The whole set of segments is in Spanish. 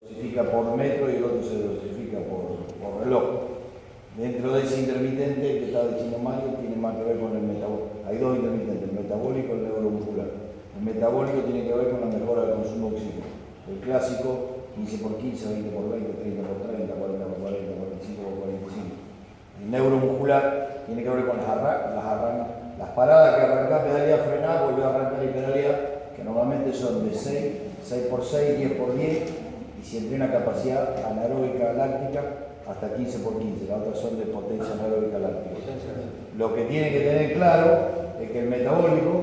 dosifica por metro y el otro se dosifica por reloj. Dentro de ese intermitente que está diciendo Mario tiene más que ver con el metabólico. Hay dos intermitentes, el metabólico y el neuromuscular. El metabólico tiene que ver con la mejora del consumo de oxígeno. El clásico 15 por 15, 20 por 20, 30 por 30, 40 por 40, 45 por 45. El neuromuscular tiene que ver con las paradas que arrancás, pedalear, frenar, volver a arrancar y pedalear, que normalmente son de 6 por 6, 10 por 10, y si entrena capacidad anaeróbica láctica hasta 15 por 15, las otras son de potencia anaeróbica láctica. Lo que tiene que tener claro es que el metabólico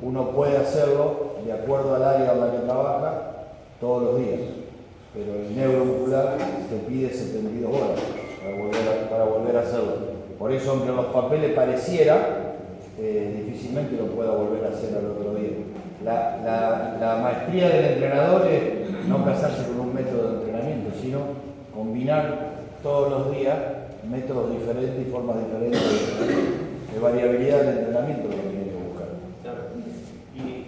uno puede hacerlo de acuerdo al área en la que trabaja todos los días, pero el neuromuscular te pide 72 horas para volver a hacerlo. Por eso, aunque en los papeles pareciera, difícilmente lo pueda volver a hacer al otro día. La maestría del entrenador es no casarse con un método de entrenamiento, sino combinar todos los días métodos diferentes y formas diferentes de variabilidad del entrenamiento, lo que tiene que buscar. Claro.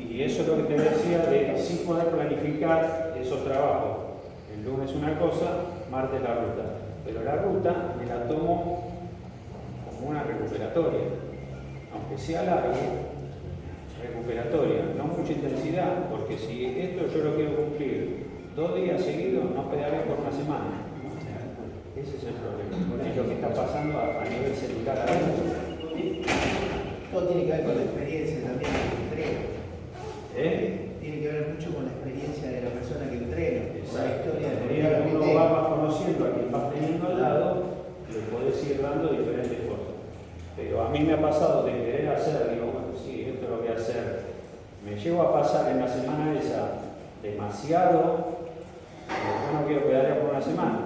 Y eso es lo que te decía, de sí poder planificar esos trabajos. El lunes una cosa, martes la ruta. Pero la ruta me la tomo como una recuperatoria. Aunque sea largo, recuperatoria, no mucha intensidad, porque si esto yo lo quiero cumplir 2 días seguidos, no pedaleo por una semana. Ese es el problema. Es lo que está pasando a nivel celular adentro. Todo tiene que ver con la experiencia también del entreno. Tiene que ver mucho con la experiencia de la persona que entrena. La historia A medida que uno va conociendo a quien vas teniendo al lado, le puedes ir dando diferentes cosas. Pero a mí me ha pasado de querer hacer, digo, bueno, sí, esto lo voy a hacer. Me llevo a pasar en la semana esa demasiado, yo no quiero pedalear por una semana.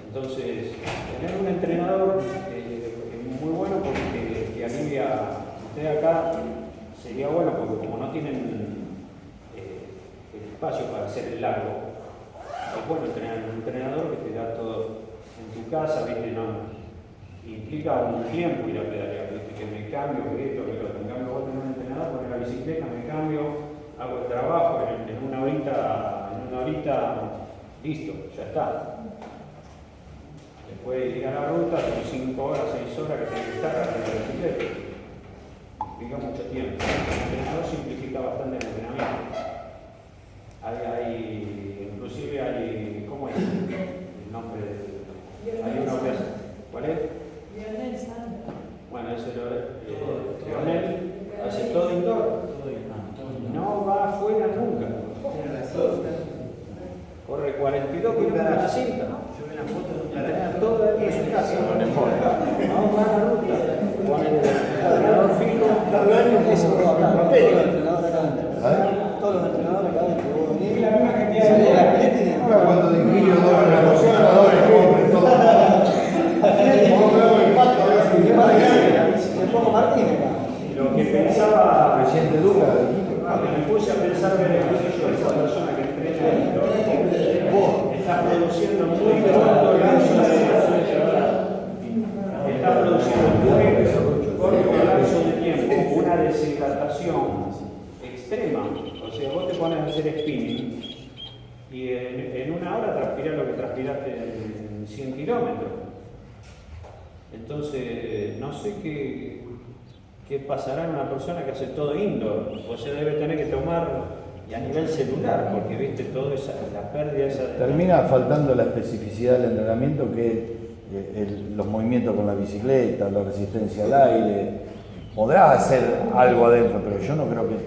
Entonces, tener un entrenador es muy bueno porque te alivia. Ustedes acá sería bueno porque como no tienen el espacio para hacer el largo, es bueno tener un entrenador que te da todo en tu casa, ¿viste? No, implica un tiempo ir a pedalear, ¿viste? Que me cambio, que esto, que lo otro. En cambio, vos tenés un entrenador, pones la bicicleta, me cambio, hago el trabajo, en una horita, listo, ya está. Después de ir a la ruta, son 5 horas, 6 horas que tenés que estar arriba de la bicicleta. Implica mucho tiempo. El entrenador simplifica bastante el entrenamiento. Inclusive hay, ¿cómo es el nombre? Hay uno que hace, ¿cuál es? Leonel Sandra. Bueno, ese Leonel hace todo indoor. No va afuera nunca. Corre 42 kilómetros a la cinta. Yo vi una foto de un Entrena todo dentro de su casa. No va a la ruta. Con el entrenador fijo. Eso puedo hablar. Todos los entrenadores acá adentro. Todos los entrenadores acá adentro. Vos venís, salís de la pileta y Cuando Digilio dobla los entrenadores, compren todo. me pongo Martín acá. Lo que pensaba, Presidente Duca, me puse a pensar beneficio de esa persona que entrena está produciendo muy corto lapso está produciendo muy corto lapso de tiempo una deshidratación extrema. O sea, vos te pones a hacer spinning y en una hora transpirás lo que transpiraste en 100 kilómetros. Entonces, no sé qué pasará en una persona que hace todo indoor. O sea, debe tener que tomar y a nivel celular, porque viste toda la pérdida esa de... termina faltando la especificidad del entrenamiento, que es los movimientos con la bicicleta, la resistencia al aire. Podrá hacer algo adentro, pero yo no creo que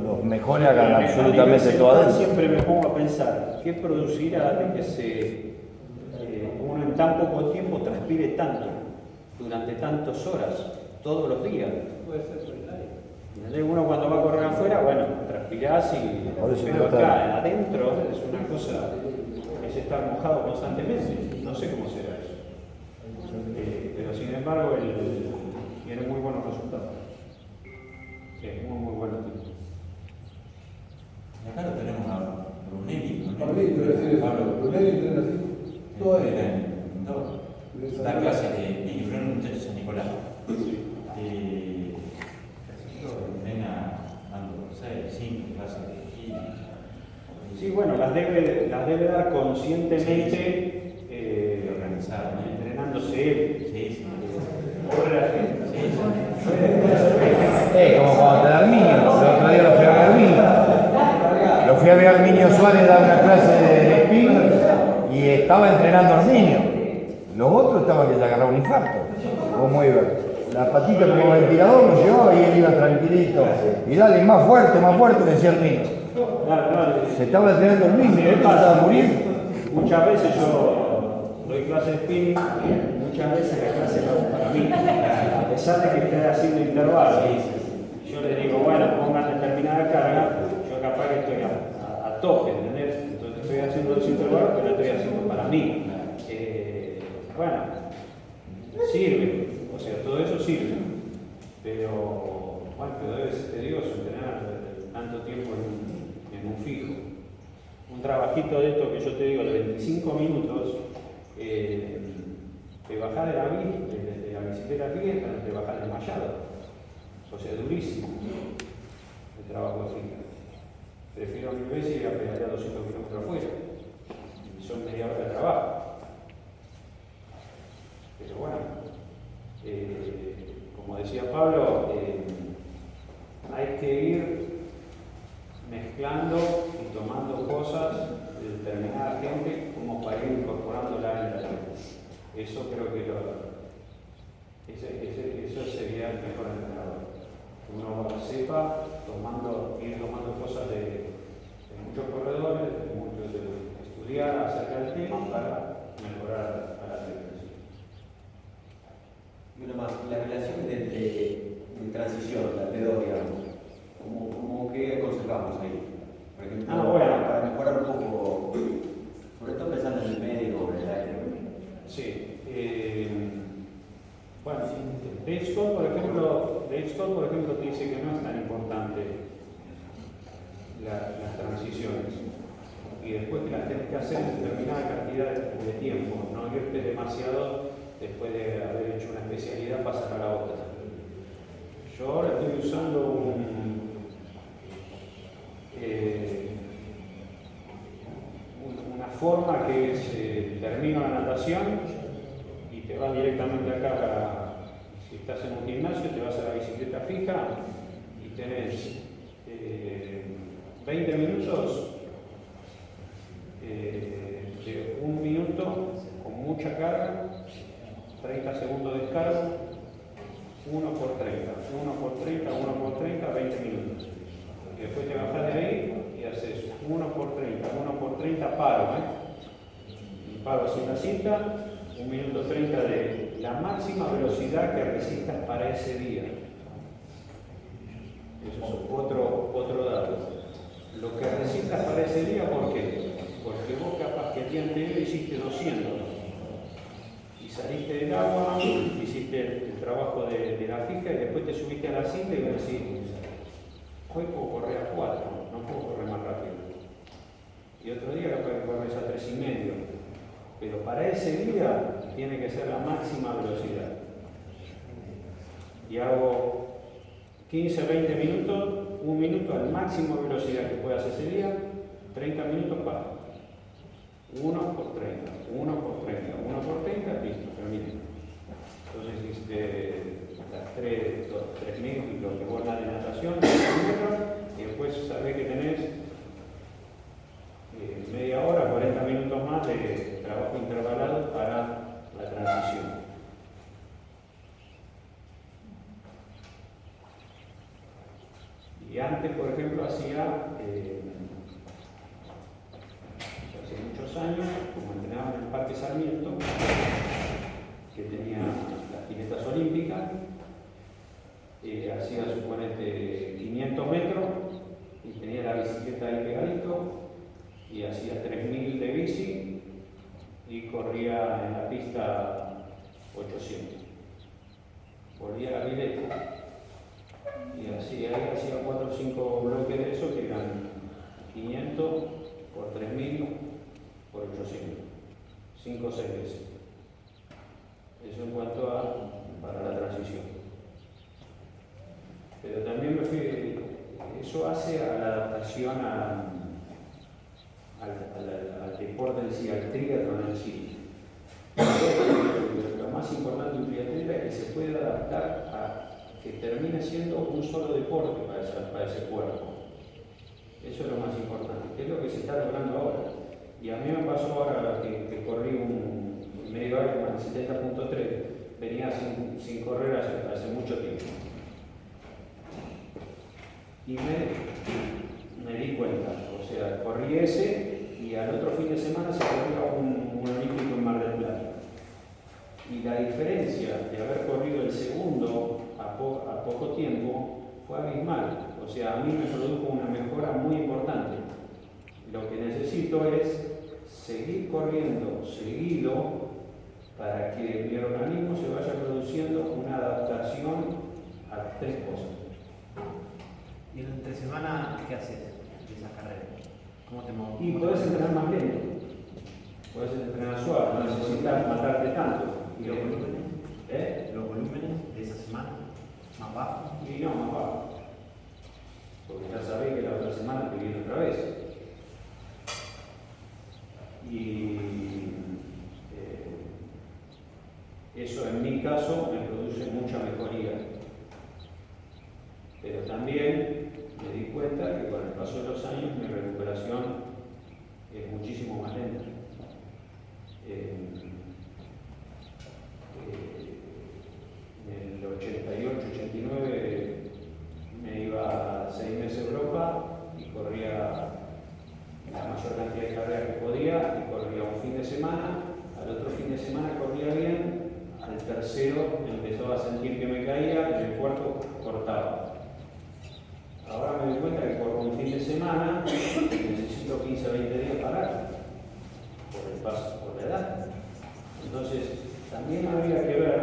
los mejores hagan absolutamente todo adentro. Siempre me pongo a pensar, ¿qué producirá de que uno en tan poco tiempo transpire tanto, durante tantas horas, todos los días? Puede ser por el aire. Uno cuando va a correr afuera, bueno, transpirás pero acá adentro es una cosa, es estar mojado constantemente, no sé cómo será eso. Pero sin embargo, tiene muy buenos resultados. Es muy bueno. Acá lo tenemos a Brunelli. Brunelli entrena así. Todo es. Da clases de Fran San Nicolás. Entrena 6, 5 clases de química. Sí, bueno, las las debe dar conscientemente, Organizado, ¿no? entrenándose él. Sí, sí. Pobre la gente. Sí, sí. Como cuando te da Arminio, el otro día lo fui a ver a Arminio. Lo fui a ver a Arminio Suárez dar una clase de spin y estaba entrenando a Arminio. Los otros estaban que se agarraban un infarto. ¿Cómo iba? La patita como ventilador lo llevaba y él iba tranquilito. Y dale, más fuerte, decía Arminio. Claro, Se estaba entrenando el mismo, y estaba muriendo. muchas veces yo doy clase de spinning y muchas veces la clase la hago para mí, a pesar de que esté haciendo intervalos. Yo les digo, bueno, pongan determinada carga, yo capaz que estoy a tope, ¿entendés? Entonces estoy haciendo los intervalos, pero lo estoy haciendo para mí. Bueno, sirve, o sea, todo eso sirve, pero bueno, pero debe ser tedioso entrenar tanto tiempo en un fijo. Un trabajito de esto que yo te digo de 25 minutos, te bajás de la bicicleta fija, te bajás desmayado. O sea, durísimo el trabajo de fija. Prefiero 1000 veces ir a pedalear 200 kilómetros afuera. Y son media hora de trabajo. Pero bueno, como decía Pablo, hay que ir mezclando y tomando cosas de determinada gente como para ir incorporándola en la vida. Eso creo que eso sería el mejor entrenador. Uno sepa ir tomando cosas de muchos corredores, de estudiar acerca del tema para mejorar a la atleta. Y una más, la relación de transición, la T2, digamos, ¿cómo qué aconsejamos ahí? Por ejemplo, bueno. para mejorar un poco, sobre todo pensando en el medio o en el aire. Sí. Bueno, Dave Scott, por ejemplo, te dice que no es tan importante las transiciones. Y después que las tenés que hacer en determinada cantidad de tiempo, no irte demasiado después de haber hecho una especialidad pasar a la otra. Yo ahora estoy usando una forma que es termino la natación y te vas directamente acá, si estás en un gimnasio, te vas a la bicicleta fija y tenés 20 minutos de 1 minuto con mucha carga, 30 segundos de descargo, 1 por 30, 1 por 30, 1 por 30, 20 minutos. Y después te bajas de ahí y haces 1 por 30, 1 por 30, paro. Y paro así en la cinta, 1 minuto 30 de la máxima velocidad que resistas para ese día. Eso es otro dato. Lo que resistas para ese día, ¿por qué? Porque vos capaz que el día anterior hiciste 200 y saliste del agua, hiciste el trabajo de la fija y después te subiste a la cinta y vos decís, hoy puedo correr a 4, no puedo correr más rápido. Y otro día capaz que corres a 3,5. Pero para ese día tiene que ser la máxima velocidad. Y hago 15, 20 minutos, 1 minuto al máximo velocidad que puedas ese día, 30 minutos para. 1 por 30, 1 por 30, 1 por 30, listo, termina. Entonces hiciste las 3.000 lo que vos das de natación, y después sabés que tenés media hora, 40 minutos más de trabajo intervalado para la transición. Y antes, por ejemplo, hace muchos años, como entrenaba en el Parque Sarmiento, que tenía las piletas olímpicas, hacía, suponete, 500 metros y tenía la bicicleta ahí pegadito y hacía 3.000 de bici y corría en la pista 800. Volvía a la pileta y así ahí hacía 4 o 5 bloques de eso que eran 500 por 3.000 por 800, 5 o 6 veces. Eso en cuanto para la transición. Pero también eso hace a la adaptación a al deporte en sí, al triatlón en sí. Lo más importante de un triatleta es que se puede adaptar a que termine siendo un solo deporte para ese cuerpo. Eso es lo más importante, que es lo que se está logrando ahora. Y a mí me pasó ahora que corrí un medio Ironman 70.3, venía sin correr hace mucho tiempo. Y me di cuenta, o sea, corrí ese y al otro fin de semana se corría un olímpico en Mar del Plata. Y la diferencia de haber corrido el segundo a poco tiempo fue abismal. O sea, a mí me produjo una mejora muy importante. Lo que necesito es seguir corriendo seguido para que mi organismo se vaya produciendo una adaptación a las tres cosas. ¿Y en entre semana qué haces de esa carrera? ¿Cómo te mueves? Y podés entrenar más lento, podés entrenar suave, no necesitas matarte tanto. ¿Y los volúmenes? ¿Los volúmenes de esa semana? ¿Más bajos? Y no, más bajo. Porque ya sabés que la otra semana te viene otra vez. Y eso en mi caso me produce mucha mejoría. Pero también me di cuenta que con el paso de los años mi recuperación es muchísimo más lenta. En el 88-89 me iba 6 meses a Europa y corría la mayor cantidad de carreras que podía y corría un fin de semana, al otro fin de semana corría bien, al tercero empezaba a sentir que me caía y el cuarto cortaba. Ahora me doy cuenta que por un fin de semana necesito 15 o 20 días parar por el paso, por la edad. Entonces, también habría que ver,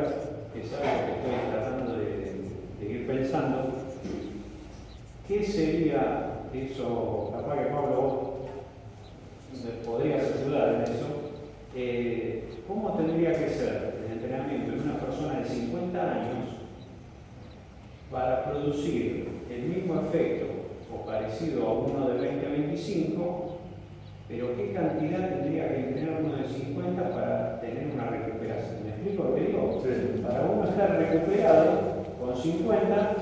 que es algo que estoy tratando de ir pensando, ¿qué sería eso? Capaz que Pablo vos me podrías ayudar en eso. ¿Cómo tendría que ser el entrenamiento de una persona de 50 años para producir el mismo efecto o parecido a uno de 20 a 25, pero qué cantidad tendría que entrenar uno de 50 para tener una recuperación? ¿Me explico lo que digo? Sí. Para uno estar recuperado con 50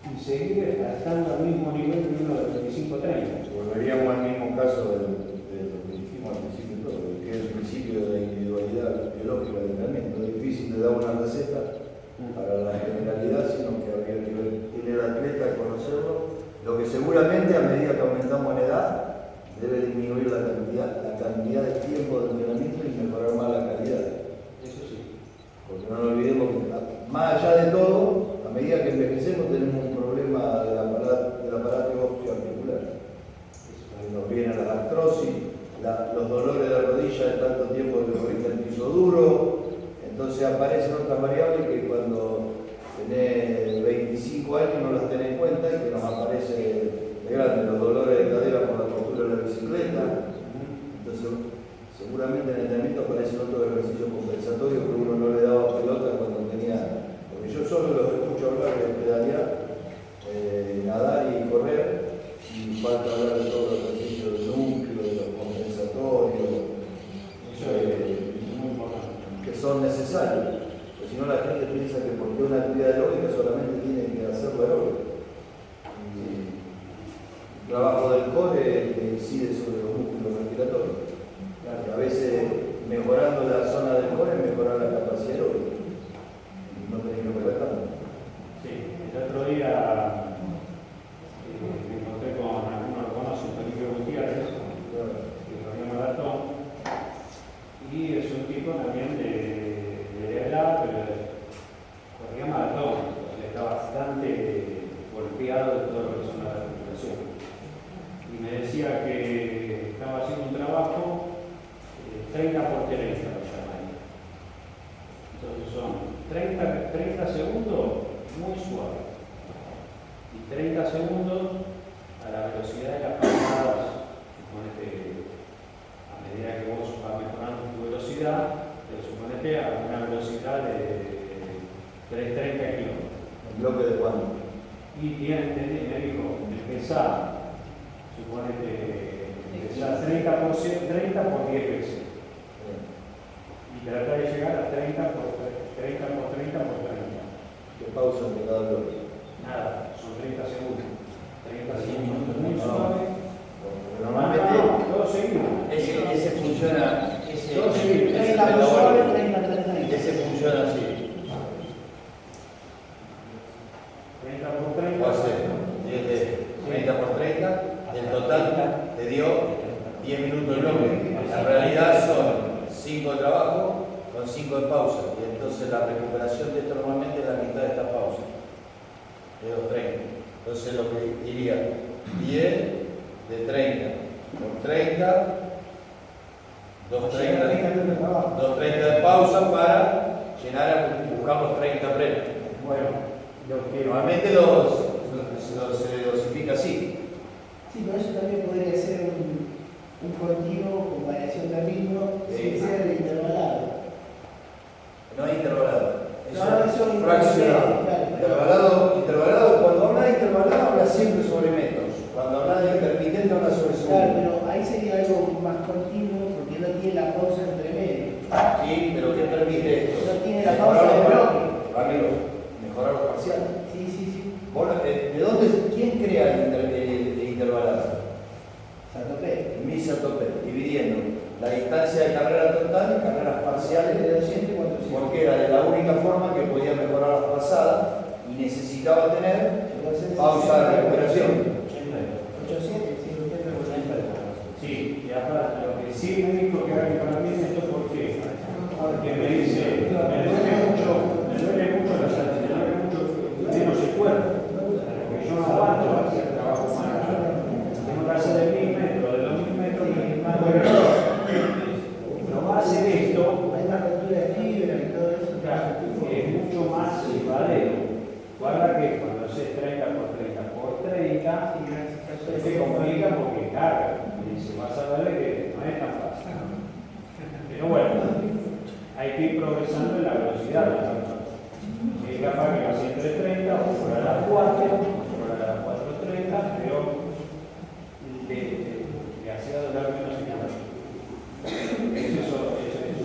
y seguir estando al mismo nivel que uno de 25-30. Volveríamos al mismo caso de lo que dijimos al principio de todo, que es el principio de la individualidad biológica del entrenamiento. Es difícil de dar una receta para la generalidad, sino que habría que ver quién es el atleta, conocerlo. Lo que seguramente a medida que aumentamos en edad debe disminuir la cantidad de tiempo de entrenamiento y mejorar más la calidad. Eso sí. Porque no nos olvidemos que más allá de todo, a medida que envejecemos tenemos un problema del aparato osteoarticular. Nos viene la artrosis, los dolores de rodilla de tanto tiempo que corriste el piso duro. Entonces aparecen otras variables que cuando tenés 25 años no las tenés en cuenta y que nos aparece de grande, los dolores de cadera por la postura de la bicicleta. Entonces seguramente en el entrenamiento aparecen otros ejercicios compensatorios que uno no le daba pelota cuando tenía, porque yo solo los escucho hablar de pedalear, nadar y correr, y falta hablar de todos los ejercicios del núcleo, de los compensatorios, que son necesarios. Porque si no la gente piensa que porque una actividad aeróbica solamente tiene que hacerlo aeróbica. El trabajo del core que incide sobre los músculos respiratorios. Y a veces mejorando la zona del core mejorar la capacidad aeróbica. No tenés que operar tanto. Sí, el otro día me encontré con algunos lo conocen, Felipe Gutiérrez, que corrió maratón, y es un tipo también de edad, pero corría maratón, o sea, está bastante golpeado de todo lo que son la recuperación. Y me decía que estaba haciendo un trabajo 30 por 30, lo llaman. Entonces son 30 segundos muy suave y 30 segundos a la velocidad de las palmadas. Suponete, a medida que vos vas mejorando tu velocidad, suponete a una velocidad de 330 kilómetros. ¿El bloque de cuándo? Y bien, me dijo, empezá, suponete, sea, 30 por 10 veces. Y tratar de llegar a 30 por 30 por 30 por 30. ¿Qué pausa entre cada bloque? Nada, son 30 segundos. 30 segundos muy suave. Normalmente Todo seguido. ese funciona, Todo seguido. 30 por suave, 30, 30. ese funciona así. 30 por 30. O sea, 30 por 30, en total te dio 10 minutos de bloque. En realidad son 5 de trabajo con 5 de pausa. Y entonces la recuperación de esto normalmente es la mitad de esta pausa. De 2.30. Entonces lo que diría 10 de 30 por 30, 2.30 de pausa para llenar, buscamos 30 premios. Bueno, lo que Normalmente se dosifica así. Sí, pero eso también podría ser un continuo con variación de ritmo, sin Sí. ser intervalado. No hay intervalado. No, eso es fraccionado. claro. Intervalado, cuando habla de intervalado habla siempre sobre métodos. Cuando habla de intermitente habla sobre Claro, segundo. pero ahí sería algo más continuo porque no tiene la pausa entre medio. Sí, pero ¿qué permite esto? No tiene la pausa de bloque. Ramiro, mejorar los parciales. Sí, sí, sí. ¿De dónde, quién crea el intervalado? Santopé. Misa Topé, dividiendo la distancia de carrera total en carreras parciales De 200 y 400. porque era de la única forma que podía mejorar las pasadas y necesitaba tener pausa de recuperación. 800, sí, 80%. sí, y aparte, lo que sí me dijo que haga para mí esto porque me dice, me duele mucho la salud, me duele mucho menos el cuerpo, porque yo no aguanto hacer trabajo manual. Tengo que hacer de 1000 metros, de 2000 metros, y más pero va a hacer esto, Hay más captura de fibra y todo eso. claro, es mucho más llevadero. Guarda que cuando haces 30 por 30 por 30, se complica porque carga. Y se vas a ver que no es tan fácil. Pero bueno, hay que ir progresando en la velocidad de la persona. Es capaz que lo hacía entre 30 o por a las 4, por a las 4:30, pero le hacía durar menos el tiempo. Ese es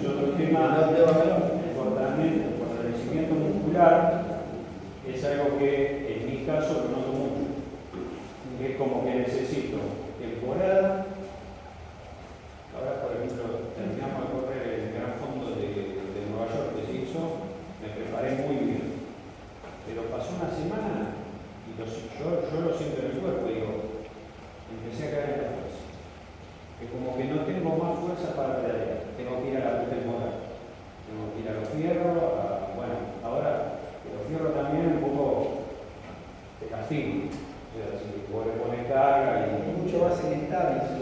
otro tema. El fortalecimiento muscular es algo que en mi caso lo noto mucho. Es como que necesito temporada. Ahora, por ejemplo, terminamos de correr el Gran Fondo de Nueva York que se hizo, me preparé muy bien. Pero pasó una semana y yo lo siento en el cuerpo, digo, empecé a caer en la fuerza. Que como que no tengo más fuerza para pedalear, tengo que ir a la temporada, tengo que ir a los fierros, bueno, ahora los fierros también un poco te castigo. O sea, si vos le pones carga y Mucho más inestable eso.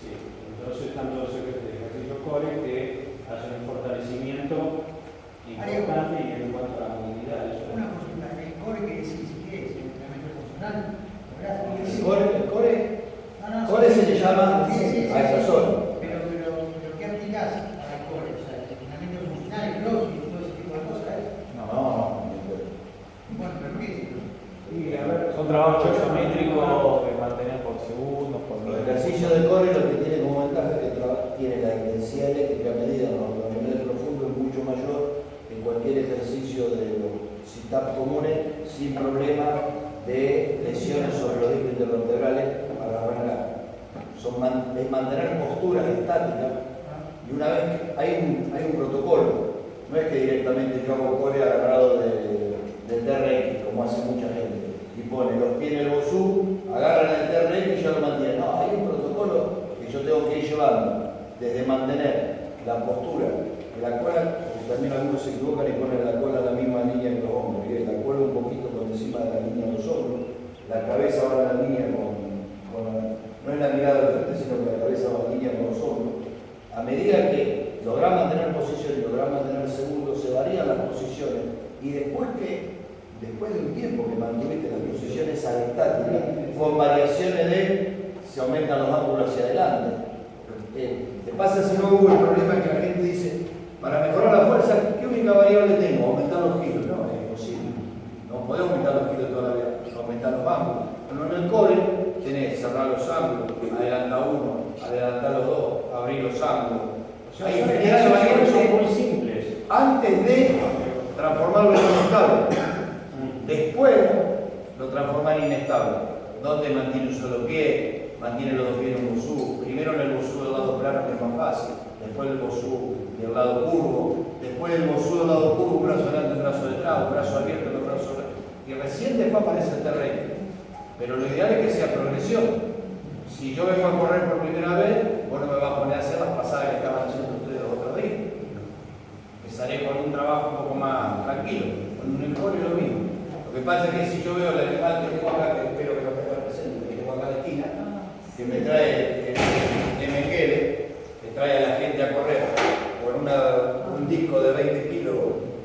sí, entonces están todos esos ejercicios core que hacen un fortalecimiento importante y en cuanto a la movilidad. Eso Una consulta, el core que decís, ¿qué es? ¿El entrenamiento funcional? El core No, Core se le llama sí, a esa zona. Pero ¿qué aplicás para el core? O sea, el entrenamiento funcional, el crossfit, todo ese tipo de cosas. No. Bueno, pero ¿qué? y a ver, Son trabajos isométricos de mantener por segundos, por Los ejercicios de core lo que tiene como ventaja es que tiene la intensidad eléctrica medida en los abdominales profundos es mucho mayor que cualquier ejercicio de los sit-ups comunes sin problema de lesiones sobre los discos intervertebrales para arrancar. Es mantener posturas estáticas y una vez hay un protocolo. No es que directamente yo hago core agarrado del TRX, como hace mucha gente, y pone los pies en el bosú, agarran el TRX y ya lo mantienen. No, hay un protocolo que yo tengo que ir llevando, desde mantener la postura de la cola, porque también algunos se equivocan y ponen la cola a la misma línea que los hombros, y la cola un poquito por encima de la línea de los hombros, la cabeza va en la línea no es la mirada de frente, sino que la cabeza va en línea con los hombros. A medida que lográs mantener posición y lográs mantener segundo, se varían las posiciones, y después de un tiempo que mantuviste las posiciones estáticas, con variaciones se aumentan los ángulos hacia adelante. Te pasa ese nuevo el problema que la gente dice, para mejorar la fuerza, ¿qué única variable tengo? Aumentar los kilos. No, es imposible. No podemos aumentar los kilos toda la vida, aumentar los ángulos. Pero en el core tenés cerrar los ángulos, adelanta uno, adelantar los dos, abrir los ángulos. O sea, Hay son infinidad de variantes son muy simples. antes de transformarlo en inestable. Después lo transforma en inestable. Donde mantiene un solo pie, mantiene los dos pies en un bosú. Primero en el bosú del lado plano, que es más fácil. Después el bosú del lado curvo. Después el bosú del lado curvo, un brazo adelante, un brazo detrás, un brazo abierto, otro brazo adelante. Y recién después aparece el terreno. Pero lo ideal es que sea progresión. Si yo vengo a correr por primera vez, vos no me vas a poner a hacer las pasadas que estaban haciendo ustedes los otros días. Empezaré con un trabajo un poco más tranquilo, con un enfoque lo mismo. Lo que pasa es que si yo veo el animal que tengo acá, que espero que lo tenga presente, que tengo acá en la esquina, que me trae de Mengele, que trae a la gente a correr con un disco de 20 kilos,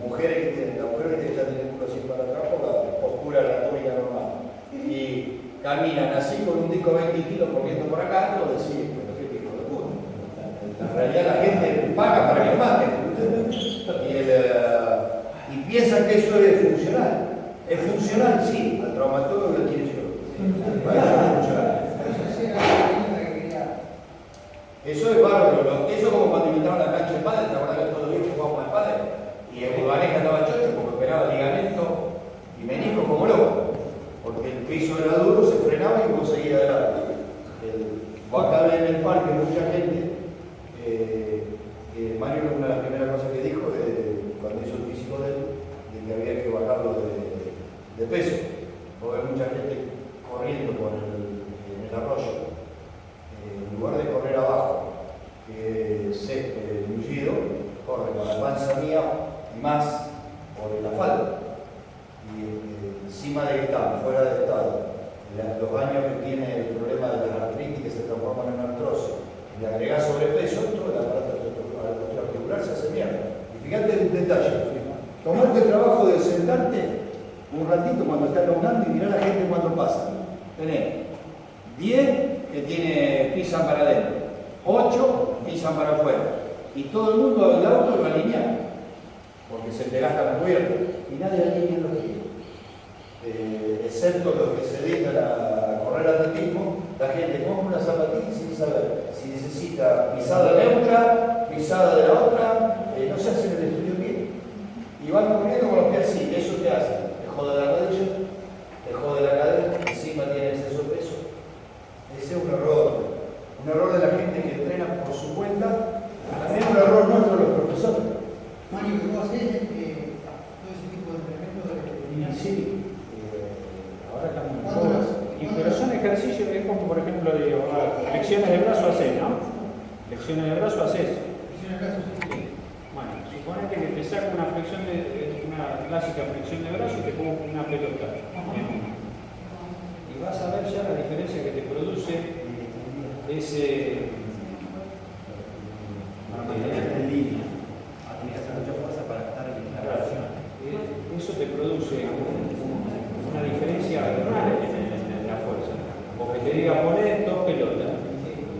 mujeres que tienen, la mujer que ya tiene el culo así para atrás por la postura anatómica normal. Y caminan así con un disco de 20 kilos corriendo por acá, no decís, pero qué tipo de puta. En realidad la gente paga para que maten. Y piensan que eso es funcional. ¿Es funcional? Sí, al traumatólogo lo quiere yo. Para eso es funcional. Eso es bárbaro. Eso es como cuando inventaron la cancha de pádel, ¿te acuerdas que todos los días jugábamos al pádel? Y el Urbaneja estaba chocho porque operaba ligamento y menisco como loco. Porque el piso era duro, se frenaba y vos seguías adelante. Vos acá ven en el parque mucha gente. Mario, una de las primeras cosas que dijo cuando hizo el físico de él, de que había que bajarlo de peso. Vos ves mucha gente corriendo en el arroyo. En lugar de correr abajo, que es mullido, corre con la panza mía y más por el asfalto. Y encima de que está fuera de estado, los años que tiene el problema de las artritis que se transforman en artrosis, y le agregás sobrepeso, todo el aparato articular se hace mierda. Y fíjate un detalle, tomate el trabajo de sentarte un ratito cuando estás caminando y mirar a la gente cuando pasa. Tenés 10 que pisan para adentro, 8 pisan para afuera, y todo el mundo del auto lo alinea, porque se te gasta la cubierta, y nadie alinea los giros. Excepto los que se dedican a correr atletismo, la gente compra una zapatilla sin saber si necesita pisada neutra, pisada de la otra, no se hace el estudio bien. Y van corriendo con los pies así, eso te hace, te jode la rodilla, te jode la cadera, encima tiene exceso de peso. Ese es un error de la gente que entrena por su cuenta, también un error nuestro de los profesores. Mario, ¿qué vos haces todo ese tipo de entrenamiento? Sí. Ahora estamos pero son ejercicios que es como, por ejemplo, digo, flexiones de brazo haces, ¿no? Flexiones de brazo haces. Flexiones de brazo, sí. Bueno, suponete que te saco una clásica flexión de brazo y te pongo una pelota. Y vas a ver ya la diferencia que te produce ese en línea. Tienes que hacer mucha fuerza para estar en la relación. Eso te produce una diferencia grande en la fuerza. Porque te diga poner 2 pelotas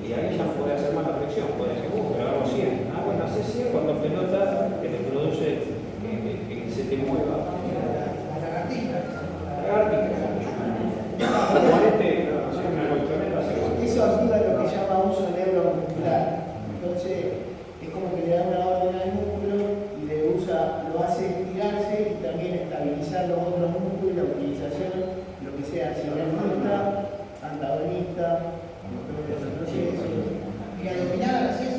y ahí ya puedes hacer más la flexión, puedes decir, pero hago 100. Bueno, haces 100 con 2 pelotas que te produce que se te mueva. La lagartija. Eso ayuda a lo que se llama uso neuromuscular. Entonces, es como que le da una orden al músculo y lo hace estirarse y también estabilizar los otros músculos, la utilización, lo que sea, sinergista, antagonista. ¿Y la dominada la haces?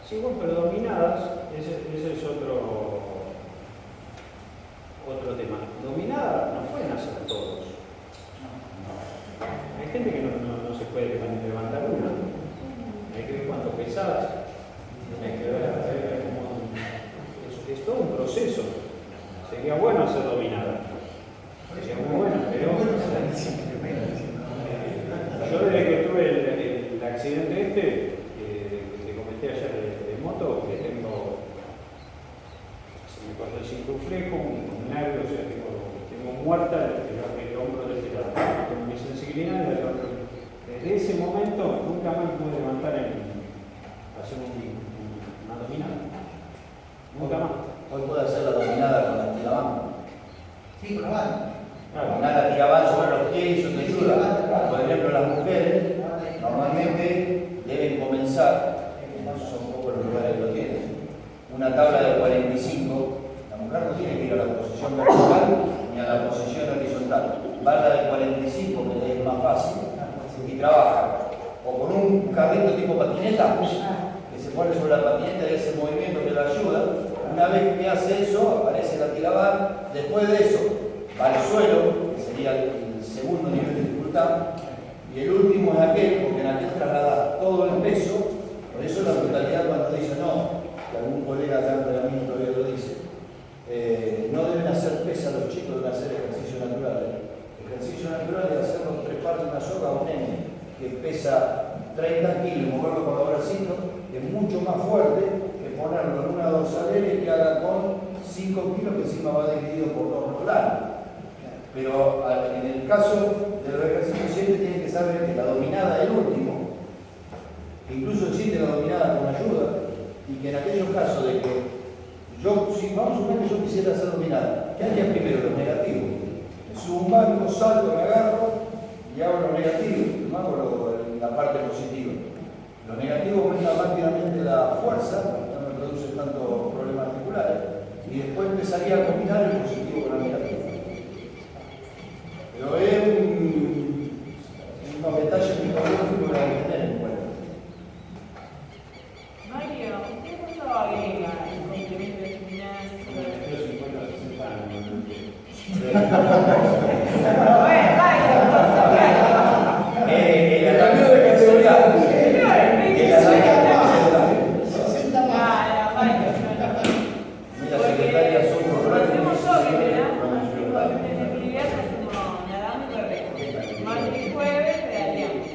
Sí, bueno, pero dominadas, ese es otro tema. Dominadas no pueden hacer todos. Hay gente que no se puede levantar una. Hay que ver cuánto pesas. Hay que ver cómo. Es todo un proceso. Sería bueno hacer dominada. Sería muy bueno, pero. Yo desde que tuve el accidente que te comenté ayer de moto, que se me cortó el cinturflejo, un nervio, o sea, tengo muerta el hombro de este lado, tengo mi sensibilidad del otro. Desde ese momento nunca más pude levantar hacer una dominada. Nunca más. Hoy puede hacer la dominada con la tiraban. Sí, con la banda. Claro. Nada, tiraban sobre los pies y eso te ayuda. Por ejemplo, las mujeres normalmente utilizar, son pocos los lugares que lo tienen, una tabla de 45. La mujer no tiene que ir a la posición vertical ni a la posición horizontal. Va a la de 45, que le es más fácil, y trabaja o con un carrito tipo patineta, que se pone sobre la patineta y ese movimiento que le ayuda. Una vez que hace eso, aparece la tirabar. Después de eso, va al suelo, que sería el segundo nivel de dificultad. Y el último es aquel, porque en aquel traslada todo el peso. Por eso la brutalidad cuando dice no, que algún colega acá en entrenamiento todavía lo dice, no deben hacer pesa los chicos, deben hacer ejercicio natural. Ejercicio natural es hacerlo trepar de una soga a un nene que pesa 30 kilos, moverlo con los bracitos, es mucho más fuerte que ponerlo en una dorsalera y que haga con 5 kilos que encima va dividido por 2 planos. Pero en el caso de los ejercicios siempre tienen que saber que la dominada es el último, que incluso existe la dominada con ayuda, y que en aquellos casos de que yo, si vamos a suponer que yo quisiera hacer dominada, ¿qué haría primero? Los negativos. Subo un banco, salto, me agarro y hago los negativos, no hago la parte positiva. Los negativos aumentan rápidamente la fuerza, no me producen tantos problemas articulares, y después empezaría a combinar el positivo con el negativo. Pero es unos detalles psicológicos que hay que tener en cuenta. Mario, ¿usted cuándo agrega el complemento de gimnasio? Yo 50 o 60 años, no entiendo. Bueno, Mario, El cambio de categoría. Mira, secretaria, son programas. hacemos yo que te damos disponibilidad, hacemos nadamos y corremos. Martes y jueves pedaleamos.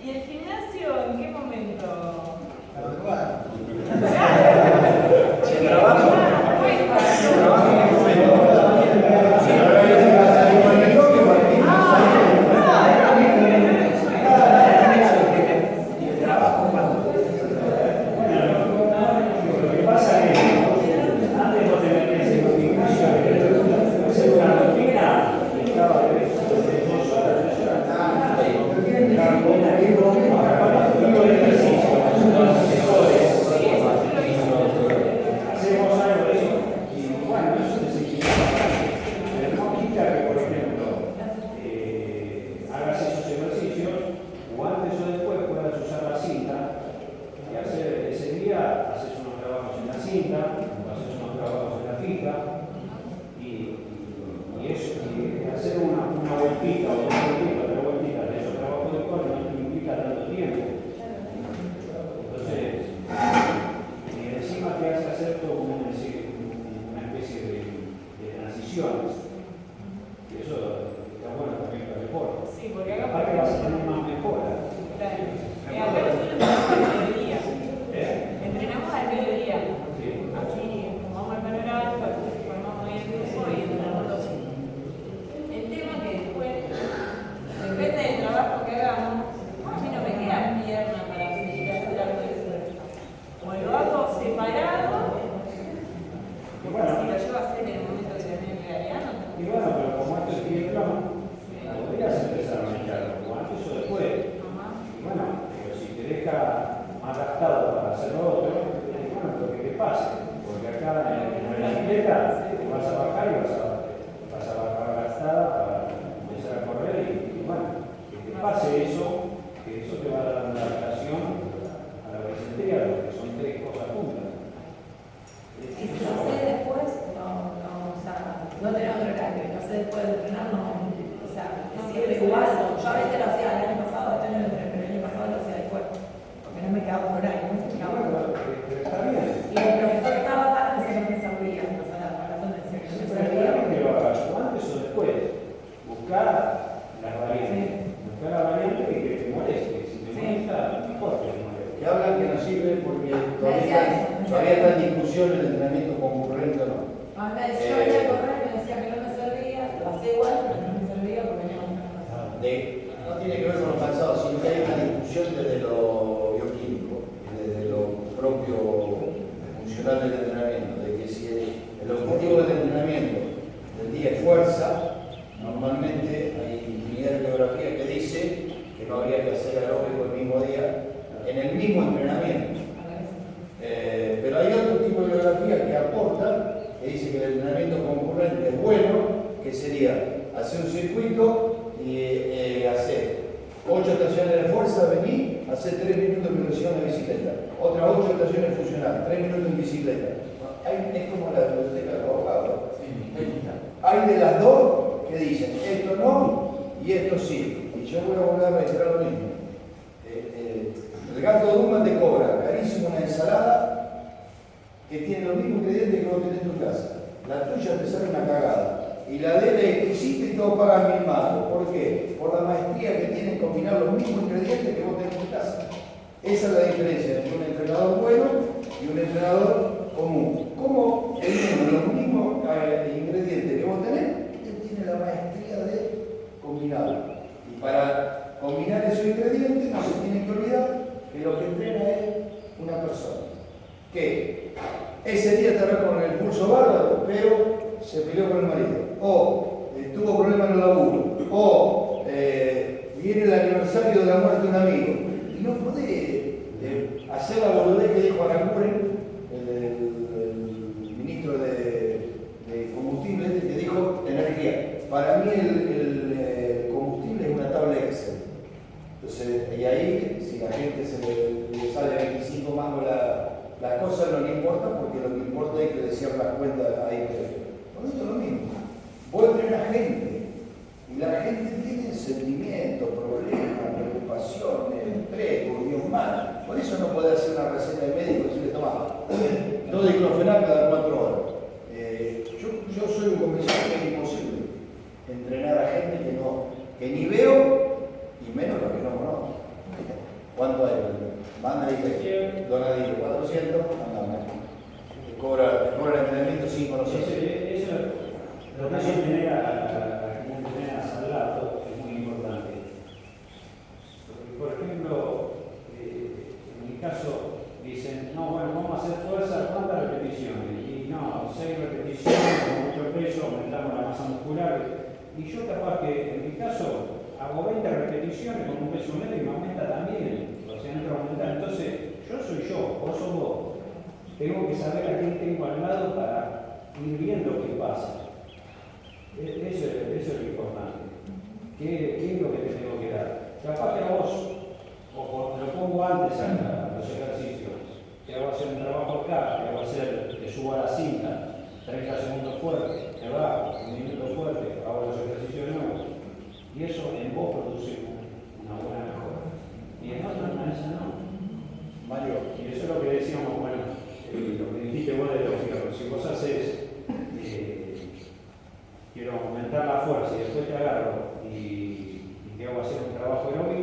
¿Y el gimnasio en qué momento? Se trabaja. No tiene que ver con los cansados, sino que hay una discusión desde lo bioquímico, desde lo propio funcional del entrenamiento, de que si el objetivo del entrenamiento del día es fuerza, normalmente hay infinidad de bibliografía que dice que no habría que hacer aeróbico el mismo día en el mismo entrenamiento. Pero hay otro tipo de bibliografía que aporta, que dice que el entrenamiento concurrente es bueno, que sería hacer un circuito y hacer 8 estaciones de fuerza, venir, hacer 3 minutos de velocidad de bicicleta, otras 8 estaciones funcionales, 3 minutos en bicicleta. Es como la biblioteca de abogados. Hay de las dos que dicen esto no y esto sí. Y yo voy a volver a reiterar lo mismo. El gato Dumas te cobra carísimo una ensalada que tiene los mismos ingredientes que vos tenés en tu casa. La tuya te sale una cagada. Y la de él es exquisita y todos pagan 1000 mangos. ¿Por qué? Por la maestría que tienen en combinar los mismos ingredientes que vos tenés en tu casa. Esa es la diferencia entre un entrenador bueno y un entrenador común. Como teniendo los mismos ingredientes que vos tenés, él tiene la maestría de combinarlo. Y para combinar esos ingredientes no se tiene que olvidar que lo que entrena es una persona que ese día estará con el pulso bárbaro, pero se peleó con el marido, o tuvo problemas en el laburo, o viene el aniversario de la muerte de un amigo, y no puede hacer la boludez que dijo Aranguren, el ministro de combustible, que dijo energía. Para mí el combustible es una tabla Excel. Entonces, y ahí, si la gente se le sale 25 mangos la cosa, no le importa, porque lo que importa es que le cierren las cuentas ahí. Con esto es lo mismo. Vos tenés una gente, y la gente tiene sentimientos, problemas, preocupaciones, estrés, condición mal. Por eso no podés hacer una receta de médico y decirle, toma, no diclofenac cada 4 horas. Yo soy un convencido que es imposible entrenar a gente que ni veo, y menos los que no conozco. ¿Cuánto hay? Manda y dice, donadillo, 400, mandame. Te cobra el entrenamiento sin conocer. Eso lo que yo tener a Saldato es muy importante. Porque, por ejemplo, en mi caso dicen, no, bueno, vamos a hacer fuerza, ¿cuántas repeticiones? Y no, 6 repeticiones, con mucho peso, aumentamos la masa muscular. Y yo capaz que, en mi caso, hago 20 repeticiones con un peso medio y me aumenta también. O sea, entra a aumentar. Entonces, yo soy yo, vos sos vos. Tengo que saber a quién tengo al lado para ir viendo qué pasa. Eso es lo importante. ¿Qué es lo que te tengo que dar? Capaz que a vos, o lo pongo antes a los ejercicios, te hago hacer un trabajo acá, te subo a la cinta, 30 segundos fuertes, te bajo, 1 minuto fuerte, hago los ejercicios nuevos. Y eso en vos produce una buena mejora. Y en otras no. Mario, y eso es lo que decíamos, bueno, lo que dijiste vos de lógica, porque si vos haces, quiero aumentar la fuerza y después te agarro y te hago hacer un trabajo aeróbico,